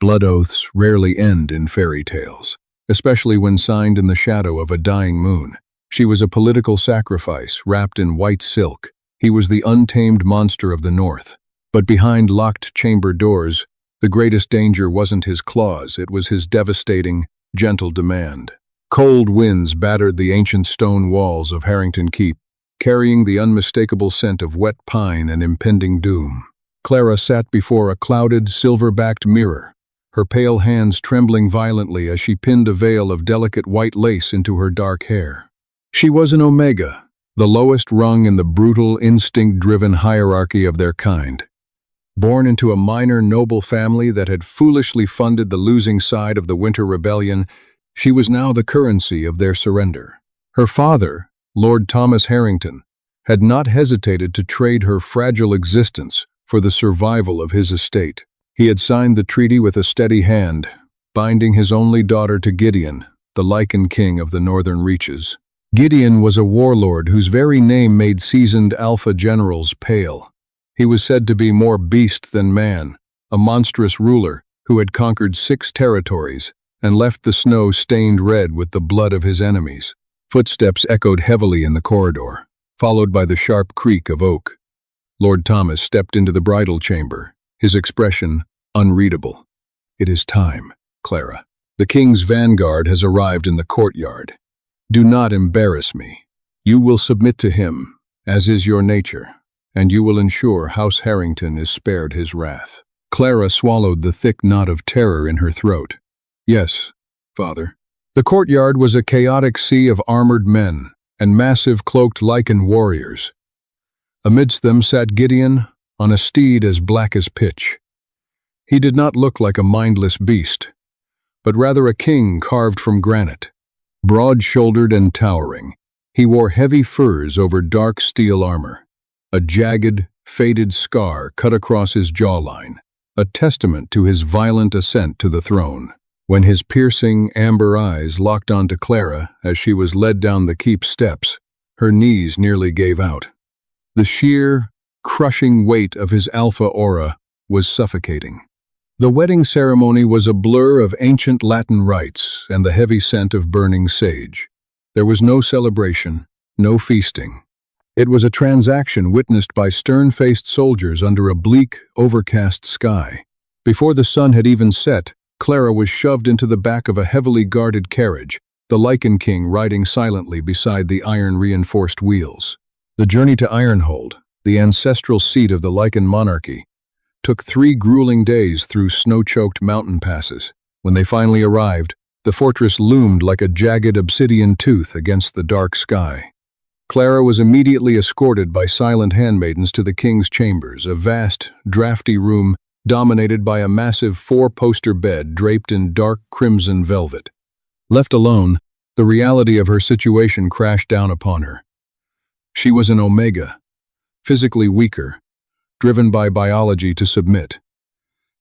Blood oaths rarely end in fairy tales, especially when signed in the shadow of a dying moon. She was a political sacrifice wrapped in white silk. He was the untamed monster of the north. But behind locked chamber doors, the greatest danger wasn't his claws, it was his devastating, gentle demand. Cold winds battered the ancient stone walls of Harrington Keep, carrying the unmistakable scent of wet pine and impending doom. Clara sat before a clouded, silver-backed mirror, her pale hands trembling violently as she pinned a veil of delicate white lace into her dark hair. She was an Omega, the lowest rung in the brutal, instinct-driven hierarchy of their kind. Born into a minor noble family that had foolishly funded the losing side of the Winter Rebellion, she was now the currency of their surrender. Her father, Lord Thomas Harrington, had not hesitated to trade her fragile existence for the survival of his estate. He had signed the treaty with a steady hand, binding his only daughter to Gideon, the Lycan King of the northern reaches. Gideon was a warlord whose very name made seasoned alpha generals pale. He was said to be more beast than man, a monstrous ruler who had conquered 6 territories and left the snow stained red with the blood of his enemies. Footsteps echoed heavily in the corridor, followed by the sharp creak of oak. Lord Thomas stepped into the bridal chamber, his expression unreadable. "It is time, Clara. The king's vanguard has arrived in the courtyard. Do not embarrass me. You will submit to him, as is your nature, and you will ensure House Harrington is spared his wrath." Clara swallowed the thick knot of terror in her throat. "Yes, father." The courtyard was a chaotic sea of armored men and massive cloaked Lycan warriors. Amidst them sat Gideon on a steed as black as pitch. He did not look like a mindless beast, but rather a king carved from granite. Broad-shouldered and towering, he wore heavy furs over dark steel armor. A jagged, faded scar cut across his jawline, a testament to his violent ascent to the throne. When his piercing, amber eyes locked onto Clara as she was led down the keep steps, her knees nearly gave out. The sheer, crushing weight of his alpha aura was suffocating. The wedding ceremony was a blur of ancient Latin rites and the heavy scent of burning sage. There was no celebration, no feasting. It was a transaction witnessed by stern-faced soldiers under a bleak, overcast sky. Before the sun had even set, Clara was shoved into the back of a heavily guarded carriage, the Lycan King riding silently beside the iron-reinforced wheels. The journey to Ironhold, the ancestral seat of the Lycan monarchy, took 3 grueling days through snow-choked mountain passes. When they finally arrived, the fortress loomed like a jagged obsidian tooth against the dark sky. Clara was immediately escorted by silent handmaidens to the king's chambers, a vast, drafty room dominated by a massive 4-poster bed draped in dark crimson velvet. Left alone, the reality of her situation crashed down upon her. She was an Omega, physically weaker, driven by biology to submit,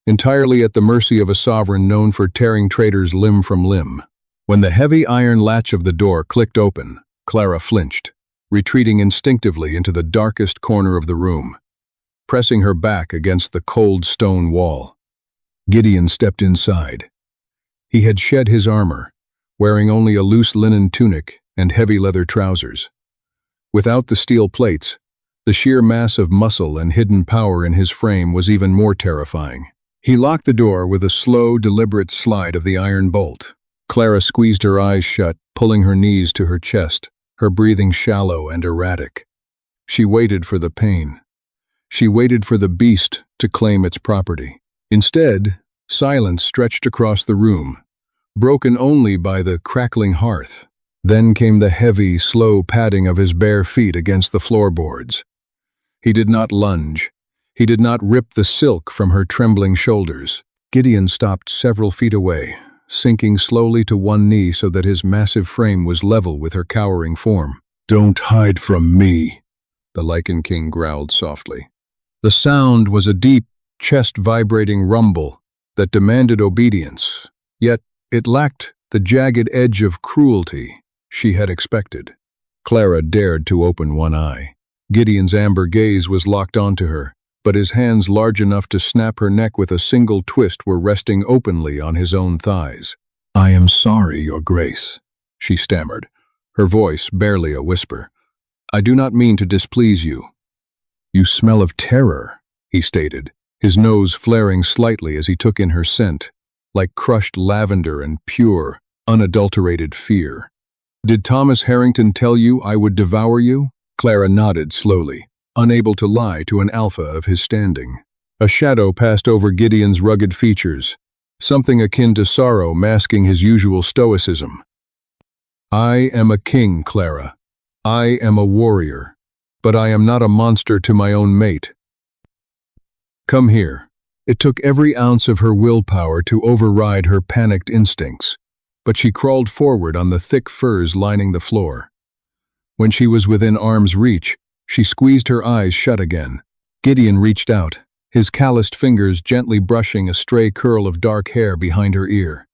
entirely at the mercy of a sovereign known for tearing traitors limb from limb. When the heavy iron latch of the door clicked open, Clara flinched, retreating instinctively into the darkest corner of the room, pressing her back against the cold stone wall. Gideon stepped inside. He had shed his armor, wearing only a loose linen tunic and heavy leather trousers. Without the steel plates, the sheer mass of muscle and hidden power in his frame was even more terrifying. He locked the door with a slow, deliberate slide of the iron bolt. Clara squeezed her eyes shut, pulling her knees to her chest, her breathing shallow and erratic. She waited for the pain. She waited for the beast to claim its property. Instead, silence stretched across the room, broken only by the crackling hearth. Then came the heavy, slow padding of his bare feet against the floorboards. He did not lunge. He did not rip the silk from her trembling shoulders. Gideon stopped several feet away, sinking slowly to one knee so that his massive frame was level with her cowering form. "Don't hide from me," the Lycan King growled softly. The sound was a deep, chest-vibrating rumble that demanded obedience, yet it lacked the jagged edge of cruelty she had expected. Clara dared to open one eye. Gideon's amber gaze was locked onto her, but his hands large enough to snap her neck with a single twist were resting openly on his own thighs. "I am sorry, Your Grace," she stammered, her voice barely a whisper. "I do not mean to displease you." "You smell of terror," he stated, his nose flaring slightly as he took in her scent, like crushed lavender and pure, unadulterated fear. "Did Thomas Harrington tell you I would devour you?" Clara nodded slowly, unable to lie to an alpha of his standing. A shadow passed over Gideon's rugged features, something akin to sorrow masking his usual stoicism. "I am a king, Clara. I am a warrior, but I am not a monster to my own mate. Come here." It took every ounce of her willpower to override her panicked instincts, but she crawled forward on the thick furs lining the floor. When she was within arm's reach, she squeezed her eyes shut again. Gideon reached out, his calloused fingers gently brushing a stray curl of dark hair behind her ear.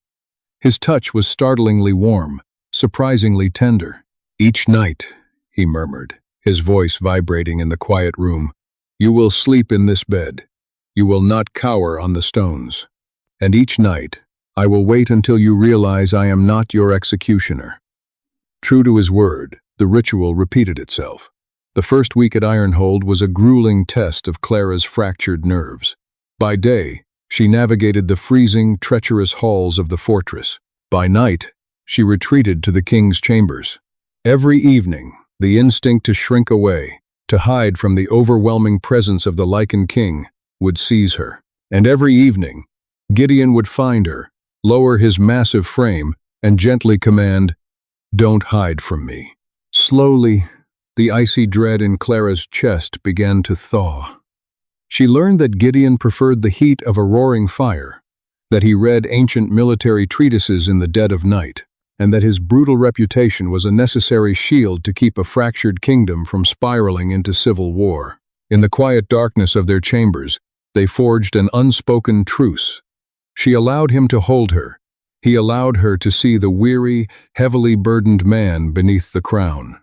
His touch was startlingly warm, surprisingly tender. "Each night," he murmured, his voice vibrating in the quiet room, "you will sleep in this bed. You will not cower on the stones. And each night, I will wait until you realize I am not your executioner." True to his word, the ritual repeated itself. The first week at Ironhold was a grueling test of Clara's fractured nerves. By day, she navigated the freezing, treacherous halls of the fortress. By night, she retreated to the king's chambers. Every evening, the instinct to shrink away, to hide from the overwhelming presence of the Lycan King, would seize her. And every evening, Gideon would find her, lower his massive frame, and gently command, "Don't hide from me." Slowly, the icy dread in Clara's chest began to thaw. She learned that Gideon preferred the heat of a roaring fire, that he read ancient military treatises in the dead of night, and that his brutal reputation was a necessary shield to keep a fractured kingdom from spiraling into civil war. In the quiet darkness of their chambers, they forged an unspoken truce. She allowed him to hold her. He allowed her to see the weary, heavily burdened man beneath the crown.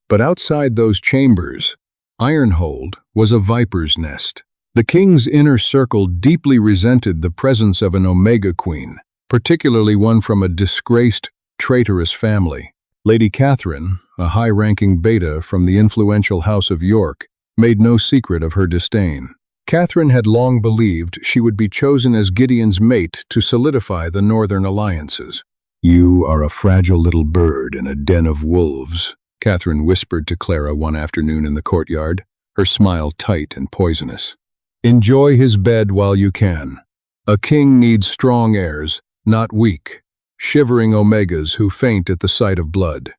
But outside those chambers, Ironhold was a viper's nest. The king's inner circle deeply resented the presence of an Omega Queen, particularly one from a disgraced, traitorous family. Lady Catherine, a high-ranking beta from the influential House of York, made no secret of her disdain. Catherine had long believed she would be chosen as Gideon's mate to solidify the northern alliances. "You are a fragile little bird in a den of wolves," Catherine whispered to Clara one afternoon in the courtyard, her smile tight and poisonous. "Enjoy his bed while you can. A king needs strong heirs, not weak, shivering Omegas who faint at the sight of blood."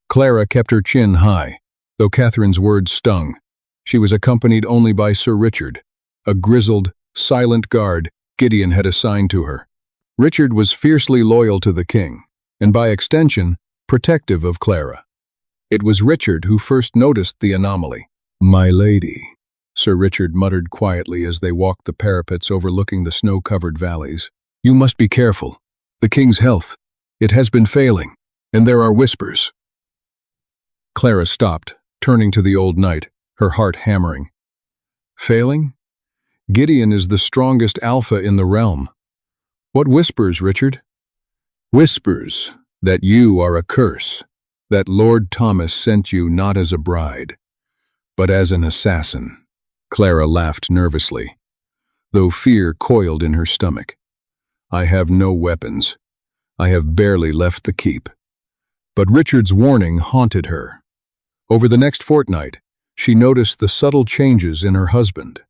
Clara kept her chin high, though Catherine's words stung. She was accompanied only by Sir Richard, a grizzled, silent guard Gideon had assigned to her. Richard was fiercely loyal to the king, and by extension, protective of Clara. It was Richard who first noticed the anomaly. "My lady," Sir Richard muttered quietly as they walked the parapets overlooking the snow-covered valleys. "You must be careful. The king's health. It has been failing, and there are whispers." Clara stopped, turning to the old knight, her heart hammering. "Failing? Gideon is the strongest alpha in the realm. What whispers, Richard?" "Whispers that you are a curse, that Lord Thomas sent you not as a bride, but as an assassin." Clara laughed nervously, though fear coiled in her stomach. "I have no weapons. I have barely left the keep." But Richard's warning haunted her. Over the next fortnight, she noticed the subtle changes in her husband.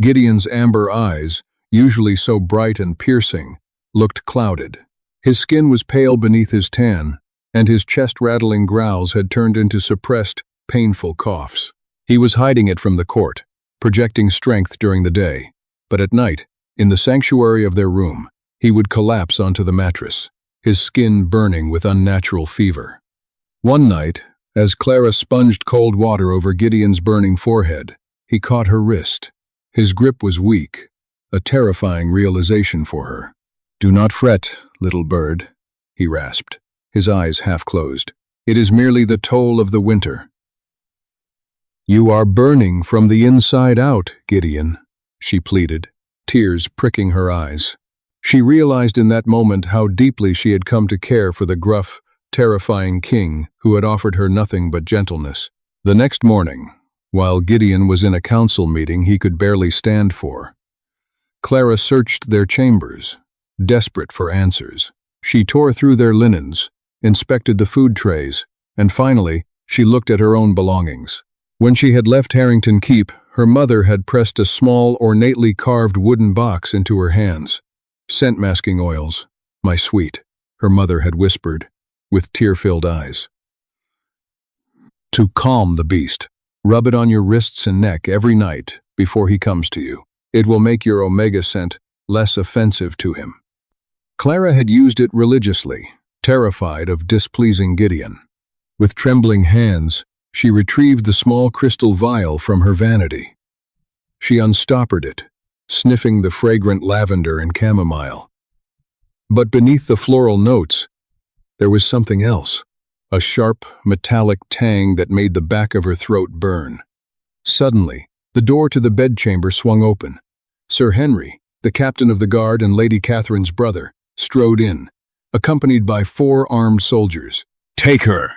Gideon's amber eyes, usually so bright and piercing, looked clouded. His skin was pale beneath his tan, and his chest-rattling growls had turned into suppressed, painful coughs. He was hiding it from the court, projecting strength during the day, but at night, in the sanctuary of their room, he would collapse onto the mattress, his skin burning with unnatural fever. One night, as Clara sponged cold water over Gideon's burning forehead, he caught her wrist. His grip was weak, a terrifying realization for her. "Do not fret, little bird," he rasped, his eyes half closed. "It is merely the toll of the winter." "You are burning from the inside out, Gideon," she pleaded, tears pricking her eyes. She realized in that moment how deeply she had come to care for the gruff, terrifying king who had offered her nothing but gentleness. The next morning, while Gideon was in a council meeting he could barely stand for, Clara searched their chambers, desperate for answers. She tore through their linens, inspected the food trays, and finally, she looked at her own belongings. When she had left Harrington Keep, her mother had pressed a small, ornately carved wooden box into her hands. "Scent-masking oils, my sweet," her mother had whispered, with tear-filled eyes. "To calm the beast, rub it on your wrists and neck every night before he comes to you. It will make your omega scent less offensive to him." Clara had used it religiously, terrified of displeasing Gideon. With trembling hands, she retrieved the small crystal vial from her vanity. She unstoppered it, sniffing the fragrant lavender and chamomile. But beneath the floral notes, there was something else, a sharp, metallic tang that made the back of her throat burn. Suddenly, the door to the bedchamber swung open. Sir Henry, the captain of the guard and Lady Catherine's brother, strode in, accompanied by 4 armed soldiers. "Take her,"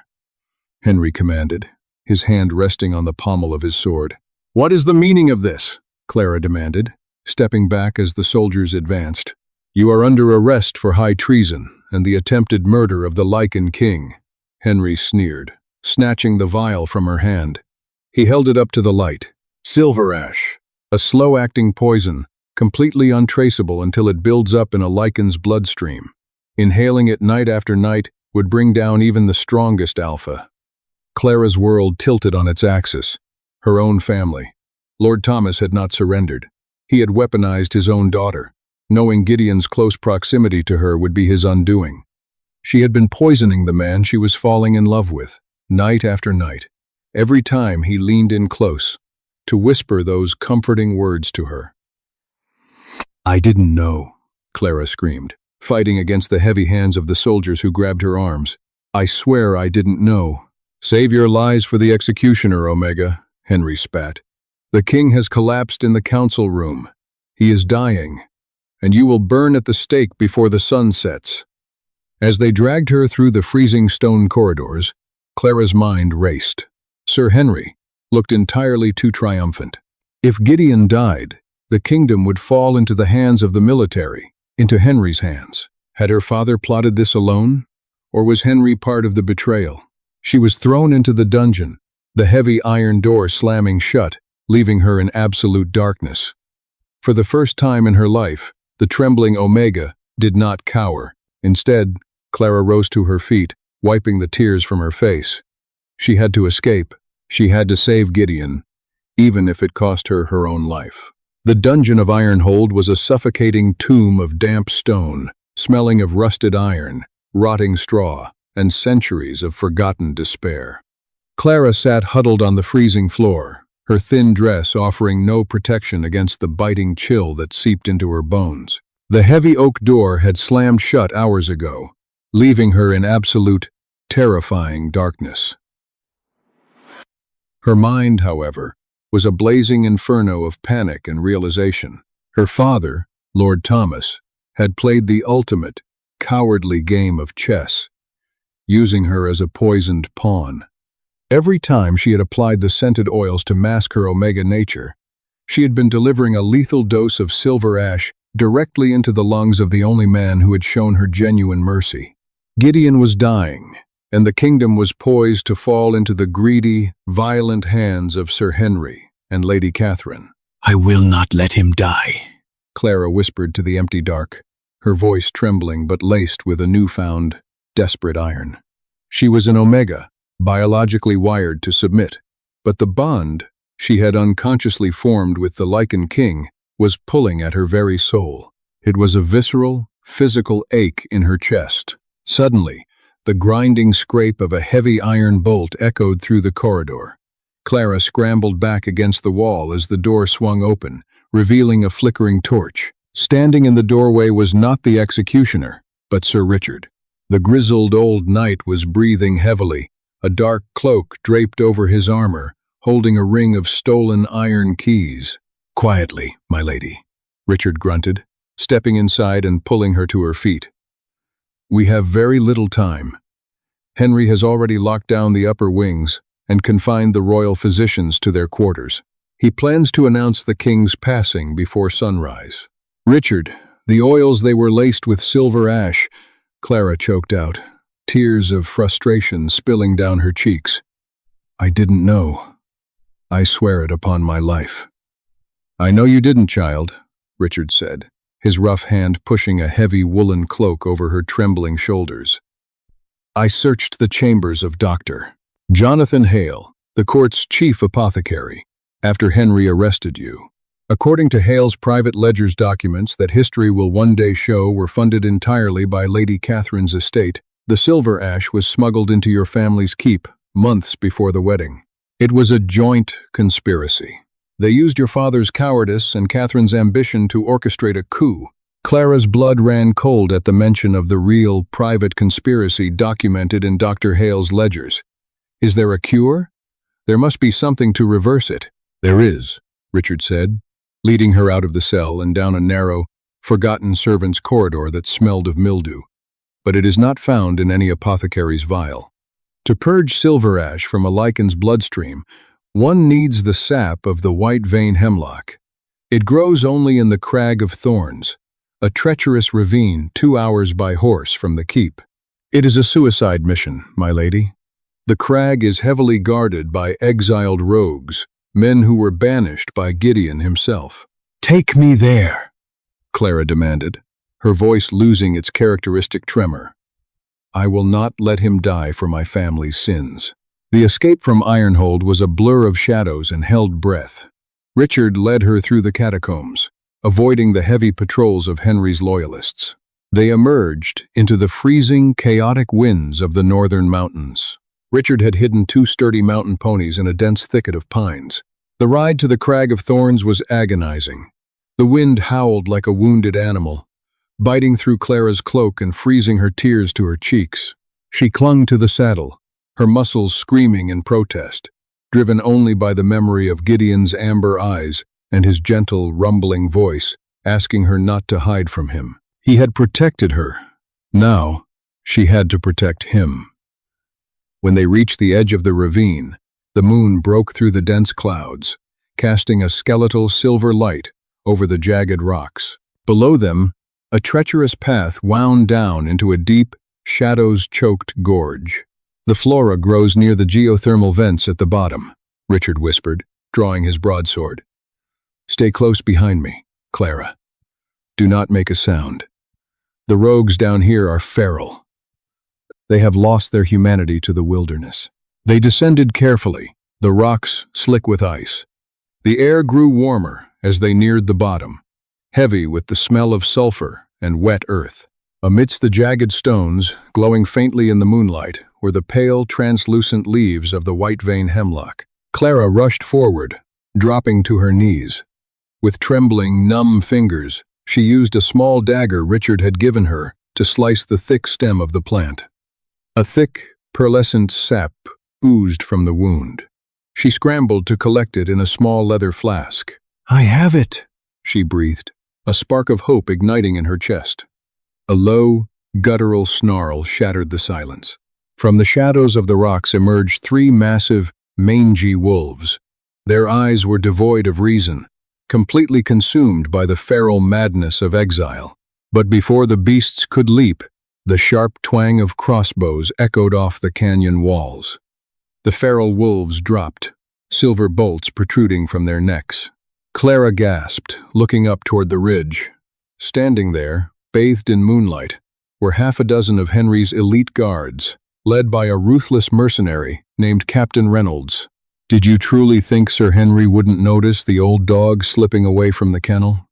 Henry commanded, his hand resting on the pommel of his sword. "What is the meaning of this?" Clara demanded, stepping back as the soldiers advanced. "You are under arrest for high treason and the attempted murder of the Lycan King," Henry sneered, snatching the vial from her hand. He held it up to the light. "Silver ash, a slow-acting poison, completely untraceable until it builds up in a Lycan's bloodstream. Inhaling it night after night would bring down even the strongest alpha." Clara's world tilted on its axis. Her own family. Lord Thomas had not surrendered. He had weaponized his own daughter. Knowing Gideon's close proximity to her would be his undoing. She had been poisoning the man she was falling in love with, night after night, every time he leaned in close, to whisper those comforting words to her. "I didn't know," Clara screamed, fighting against the heavy hands of the soldiers who grabbed her arms. "I swear I didn't know." "Save your lies for the executioner, Omega," Henry spat. "The king has collapsed in the council room. He is dying, and you will burn at the stake before the sun sets." As they dragged her through the freezing stone corridors, Clara's mind raced. Sir Henry looked entirely too triumphant. If Gideon died, the kingdom would fall into the hands of the military, into Henry's hands. Had her father plotted this alone, or was Henry part of the betrayal? She was thrown into the dungeon, the heavy iron door slamming shut, leaving her in absolute darkness. For the first time in her life, the trembling Omega did not cower. Instead, Clara rose to her feet, wiping the tears from her face. She had to escape. She had to save Gideon, even if it cost her her own life. The dungeon of Ironhold was a suffocating tomb of damp stone, smelling of rusted iron, rotting straw, and centuries of forgotten despair. Clara sat huddled on the freezing floor, her thin dress offering no protection against the biting chill that seeped into her bones. The heavy oak door had slammed shut hours ago, leaving her in absolute, terrifying darkness. Her mind, however, was a blazing inferno of panic and realization. Her father, Lord Thomas, had played the ultimate, cowardly game of chess, using her as a poisoned pawn. Every time she had applied the scented oils to mask her Omega nature, she had been delivering a lethal dose of silver ash directly into the lungs of the only man who had shown her genuine mercy. Gideon was dying, and the kingdom was poised to fall into the greedy, violent hands of Sir Henry and Lady Catherine. "I will not let him die," Clara whispered to the empty dark, her voice trembling but laced with a newfound, desperate iron. She was an Omega, biologically wired to submit, but the bond she had unconsciously formed with the Lycan King was pulling at her very soul. It was a visceral, physical ache in her chest. Suddenly, the grinding scrape of a heavy iron bolt echoed through the corridor. Clara scrambled back against the wall as the door swung open, revealing a flickering torch. Standing in the doorway was not the executioner, but Sir Richard. The grizzled old knight was breathing heavily, a dark cloak draped over his armor, holding a ring of stolen iron keys. "Quietly, my lady," Richard grunted, stepping inside and pulling her to her feet. "We have very little time. Henry has already locked down the upper wings and confined the royal physicians to their quarters. He plans to announce the king's passing before sunrise." "Richard, the oils they were laced with silver ash," Clara choked out, tears of frustration spilling down her cheeks. "I didn't know. I swear it upon my life." "I know you didn't, child," Richard said, his rough hand pushing a heavy woolen cloak over her trembling shoulders. "I searched the chambers of Dr. Jonathan Hale, the court's chief apothecary, after Henry arrested you. According to Hale's private ledger's documents that history will one day show were funded entirely by Lady Catherine's estate, the silver ash was smuggled into your family's keep months before the wedding. It was a joint conspiracy. They used your father's cowardice and Catherine's ambition to orchestrate a coup." Clara's blood ran cold at the mention of the real, private conspiracy documented in Dr. Hale's ledgers. "Is there a cure? There must be something to reverse it." "There is," Richard said, leading her out of the cell and down a narrow, forgotten servants' corridor that smelled of mildew. "But it is not found in any apothecary's vial. To purge silver ash from a Lycan's bloodstream, one needs the sap of the white vein hemlock. It grows only in the Crag of Thorns, a treacherous ravine 2 hours by horse from the keep. It is a suicide mission, my lady. The crag is heavily guarded by exiled rogues, men who were banished by Gideon himself." "Take me there," Clara demanded, her voice losing its characteristic tremor. "I will not let him die for my family's sins." The escape from Ironhold was a blur of shadows and held breath. Richard led her through the catacombs, avoiding the heavy patrols of Henry's loyalists. They emerged into the freezing, chaotic winds of the northern mountains. Richard had hidden 2 sturdy mountain ponies in a dense thicket of pines. The ride to the Crag of Thorns was agonizing. The wind howled like a wounded animal, biting through Clara's cloak and freezing her tears to her cheeks. She clung to the saddle, her muscles screaming in protest, driven only by the memory of Gideon's amber eyes and his gentle, rumbling voice, asking her not to hide from him. He had protected her. Now, she had to protect him. When they reached the edge of the ravine, the moon broke through the dense clouds, casting a skeletal silver light over the jagged rocks. Below them, a treacherous path wound down into a deep, shadows-choked gorge. "The flora grows near the geothermal vents at the bottom," Richard whispered, drawing his broadsword. "Stay close behind me, Clara. Do not make a sound. The rogues down here are feral. They have lost their humanity to the wilderness." They descended carefully, the rocks slick with ice. The air grew warmer as they neared the bottom, heavy with the smell of sulfur and wet earth. Amidst the jagged stones, glowing faintly in the moonlight, were the pale, translucent leaves of the white vein hemlock. Clara rushed forward, dropping to her knees. With trembling, numb fingers, she used a small dagger Richard had given her to slice the thick stem of the plant. A thick, pearlescent sap oozed from the wound. She scrambled to collect it in a small leather flask. "I have it," she breathed, a spark of hope igniting in her chest. A low, guttural snarl shattered the silence. From the shadows of the rocks emerged 3 massive, mangy wolves. Their eyes were devoid of reason, completely consumed by the feral madness of exile. But before the beasts could leap, the sharp twang of crossbows echoed off the canyon walls. The feral wolves dropped, silver bolts protruding from their necks. Clara gasped, looking up toward the ridge. Standing there, bathed in moonlight, were 6 of Henry's elite guards, led by a ruthless mercenary named Captain Reynolds. "Did you truly think Sir Henry wouldn't notice the old dog slipping away from the kennel?"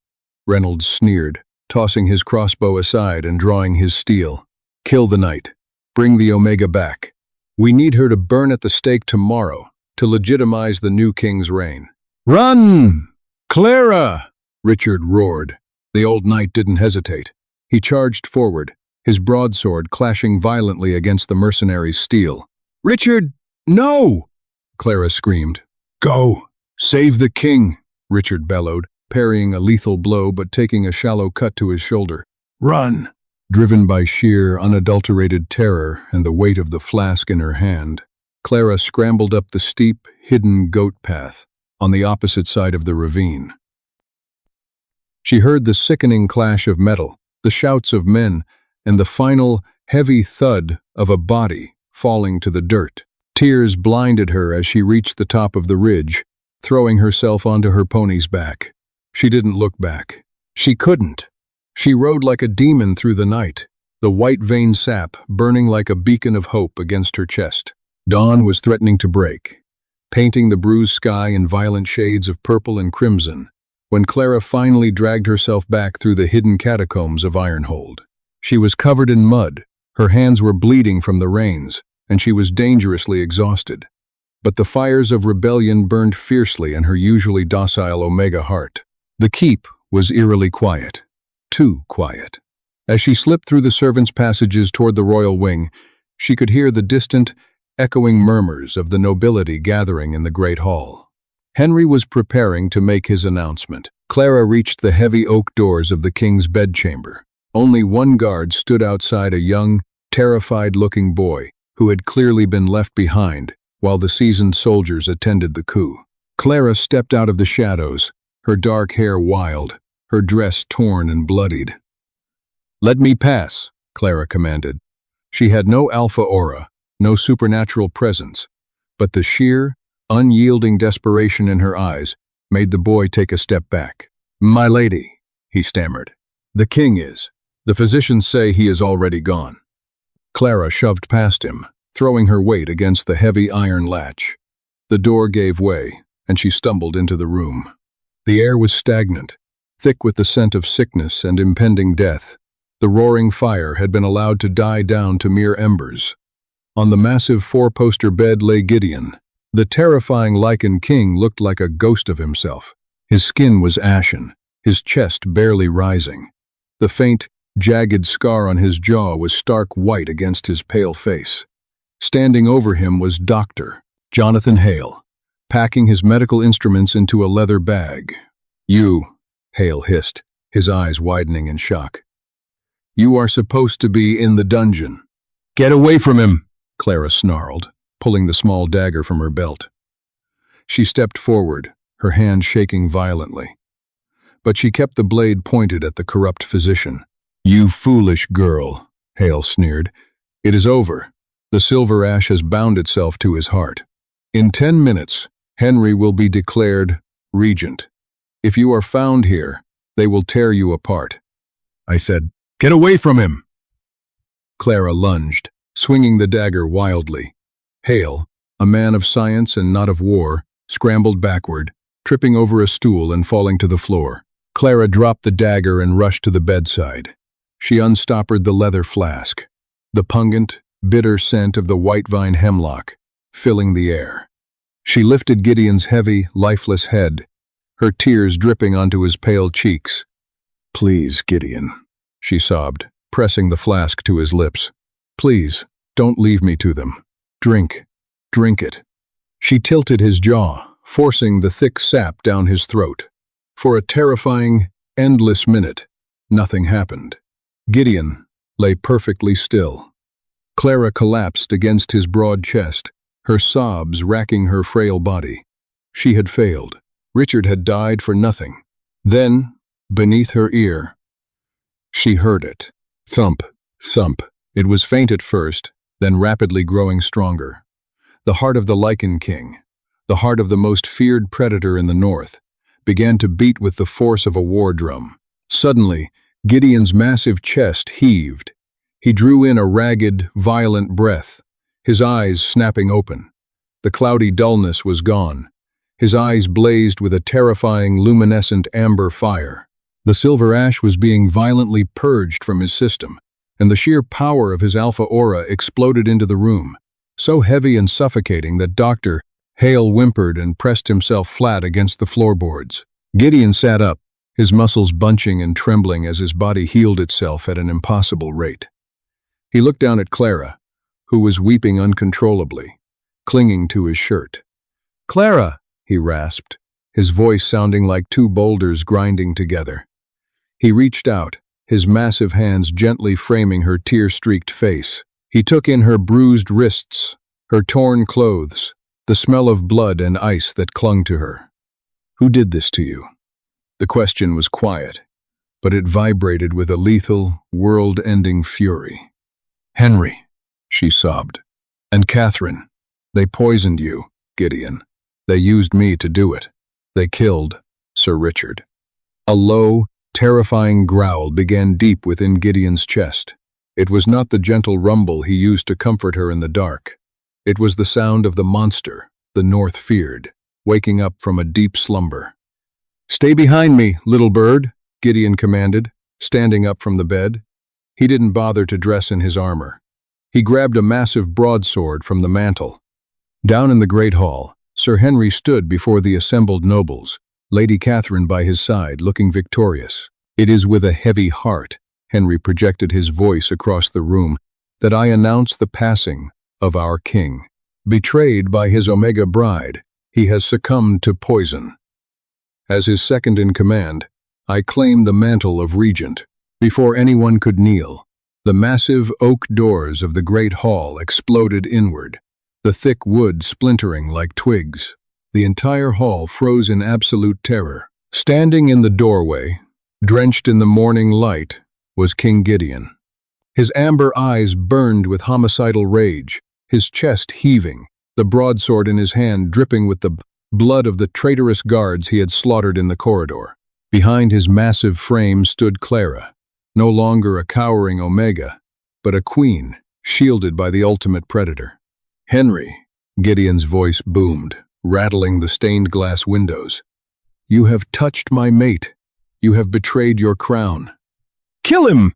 Reynolds sneered, tossing his crossbow aside and drawing his steel. "Kill the knight. Bring the Omega back. We need her to burn at the stake tomorrow to legitimize the new king's reign." "Run! Clara!" Richard roared. The old knight didn't hesitate. He charged forward, his broadsword clashing violently against the mercenary's steel. "Richard, no!" Clara screamed, Go! Save the king! Richard bellowed, parrying a lethal blow but taking a shallow cut to his shoulder. Run! Driven by sheer, unadulterated terror and the weight of the flask in her hand, Clara scrambled up the steep, hidden goat path on the opposite side of the ravine. She heard the sickening clash of metal, the shouts of men, and the final, heavy thud of a body falling to the dirt. Tears blinded her as she reached the top of the ridge, throwing herself onto her pony's back. She didn't look back. She couldn't. She rode like a demon through the night, the white vein sap burning like a beacon of hope against her chest. Dawn was threatening to break, painting the bruised sky in violent shades of purple and crimson, when Clara finally dragged herself back through the hidden catacombs of Ironhold. She was covered in mud, her hands were bleeding from the rains, and she was dangerously exhausted. But the fires of rebellion burned fiercely in her usually docile Omega heart. The keep was eerily quiet. Too quiet. As she slipped through the servants' passages toward the royal wing, she could hear the distant, echoing murmurs of the nobility gathering in the great hall. Henry was preparing to make his announcement. Clara reached the heavy oak doors of the king's bedchamber. Only one guard stood outside, a young, terrified-looking boy who had clearly been left behind while the seasoned soldiers attended the coup. Clara stepped out of the shadows, her dark hair wild, her dress torn and bloodied. "Let me pass," Clara commanded. She had no alpha aura, no supernatural presence, but the sheer, unyielding desperation in her eyes made the boy take a step back. "My lady," he stammered. "The king is. The physicians say he is already gone." Clara shoved past him, throwing her weight against the heavy iron latch. The door gave way, and she stumbled into the room. The air was stagnant, thick with the scent of sickness and impending death. The roaring fire had been allowed to die down to mere embers. On the massive four-poster bed lay Gideon. The terrifying Lycan King looked like a ghost of himself. His skin was ashen, his chest barely rising. The faint, jagged scar on his jaw was stark white against his pale face. Standing over him was Dr. Jonathan Hale, packing his medical instruments into a leather bag. "You," Hale hissed, his eyes widening in shock. "You are supposed to be in the dungeon." "Get away from him," Clara snarled, pulling the small dagger from her belt. She stepped forward, her hand shaking violently. But she kept the blade pointed at the corrupt physician. "You foolish girl," Hale sneered. "It is over. The silver ash has bound itself to his heart. In 10 minutes, Henry will be declared regent. If you are found here, they will tear you apart." I said, "Get away from him!" Clara lunged, swinging the dagger wildly. Hale, a man of science and not of war, scrambled backward, tripping over a stool and falling to the floor. Clara dropped the dagger and rushed to the bedside. She unstoppered the leather flask, the pungent, bitter scent of the white vine hemlock filling the air. She lifted Gideon's heavy, lifeless head, her tears dripping onto his pale cheeks. "Please, Gideon," she sobbed, pressing the flask to his lips. "Please, don't leave me to them. Drink it." She tilted his jaw, forcing the thick sap down his throat. For a terrifying, endless minute, nothing happened. Gideon lay perfectly still. Clara collapsed against his broad chest, her sobs racking her frail body. She had failed. Richard had died for nothing. Then, beneath her ear, she heard it. Thump, thump. It was faint at first, then rapidly growing stronger. The heart of the Lycan King, the heart of the most feared predator in the north, began to beat with the force of a war drum. Suddenly, Gideon's massive chest heaved. He drew in a ragged, violent breath, his eyes snapping open. The cloudy dullness was gone. His eyes blazed with a terrifying, luminescent amber fire. The silver ash was being violently purged from his system, and the sheer power of his alpha aura exploded into the room, so heavy and suffocating that Dr. Hale whimpered and pressed himself flat against the floorboards. Gideon sat up, his muscles bunching and trembling as his body healed itself at an impossible rate. He looked down at Clara, who was weeping uncontrollably, clinging to his shirt. "Clara," he rasped, his voice sounding like two boulders grinding together. He reached out, his massive hands gently framing her tear-streaked face. He took in her bruised wrists, her torn clothes, the smell of blood and ice that clung to her. "Who did this to you?" The question was quiet, but it vibrated with a lethal, world-ending fury. "Henry," she sobbed. "And Catherine. They poisoned you, Gideon. They used me to do it. They killed Sir Richard." A low, terrifying growl began deep within Gideon's chest. It was not the gentle rumble he used to comfort her in the dark. It was the sound of the monster the North feared, waking up from a deep slumber. "Stay behind me, little bird," Gideon commanded, standing up from the bed. He didn't bother to dress in his armor. He grabbed a massive broadsword from the mantel. Down in the great hall, Sir Henry stood before the assembled nobles, Lady Catherine by his side, looking victorious. "It is with a heavy heart," Henry projected his voice across the room, "that I announce the passing of our king. Betrayed by his Omega bride, he has succumbed to poison. As his second in command, I claim the mantle of regent." Before anyone could kneel, the massive oak doors of the great hall exploded inward, the thick wood splintering like twigs. The entire hall froze in absolute terror. Standing in the doorway, drenched in the morning light, was King Gideon. His amber eyes burned with homicidal rage, his chest heaving, the broadsword in his hand dripping with the blood of the traitorous guards he had slaughtered in the corridor. Behind his massive frame stood Clara, no longer a cowering Omega, but a queen, shielded by the ultimate predator. "Henry," Gideon's voice boomed, rattling the stained glass windows. "You have touched my mate. You have betrayed your crown." "Kill him!"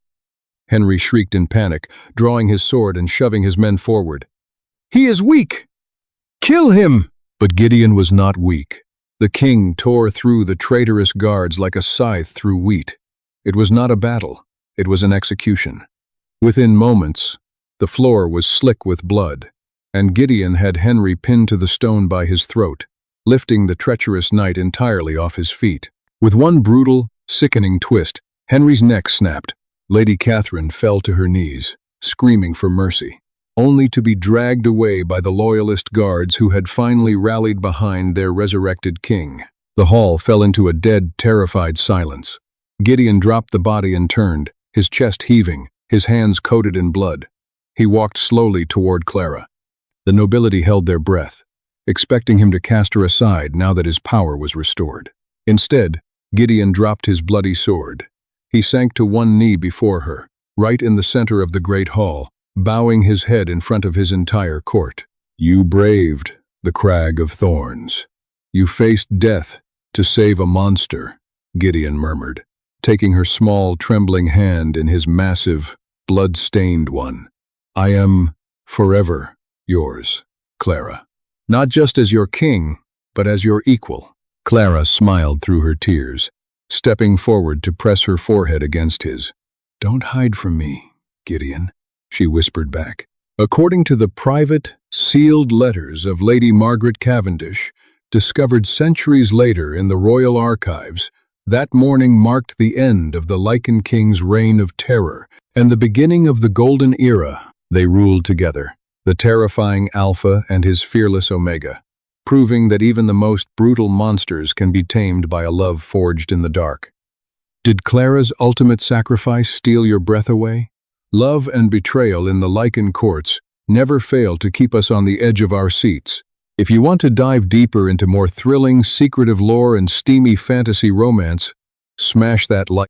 Henry shrieked in panic, drawing his sword and shoving his men forward. "He is weak! Kill him!" But Gideon was not weak. The king tore through the traitorous guards like a scythe through wheat. It was not a battle, it was an execution. Within moments, the floor was slick with blood, and Gideon had Henry pinned to the stone by his throat, lifting the treacherous knight entirely off his feet. With one brutal, sickening twist, Henry's neck snapped. Lady Catherine fell to her knees, screaming for mercy, only to be dragged away by the loyalist guards who had finally rallied behind their resurrected king. The hall fell into a dead, terrified silence. Gideon dropped the body and turned, his chest heaving, his hands coated in blood. He walked slowly toward Clara. The nobility held their breath, expecting him to cast her aside now that his power was restored. Instead, Gideon dropped his bloody sword. He sank to one knee before her, right in the center of the great hall, bowing his head in front of his entire court. "You braved the crag of thorns. You faced death to save a monster," Gideon murmured, taking her small, trembling hand in his massive, blood-stained one. "I am forever yours, Clara. Not just as your king, but as your equal." Clara smiled through her tears, stepping forward to press her forehead against his. "Don't hide from me, Gideon," she whispered back. According to the private, sealed letters of Lady Margaret Cavendish, discovered centuries later in the royal archives, that morning marked the end of the Lycan King's reign of terror and the beginning of the Golden Era. They ruled together, the terrifying Alpha and his fearless Omega, proving that even the most brutal monsters can be tamed by a love forged in the dark. Did Clara's ultimate sacrifice steal your breath away? Love and betrayal in the Lycan courts never fail to keep us on the edge of our seats. If you want to dive deeper into more thrilling, secretive lore and steamy fantasy romance, smash that like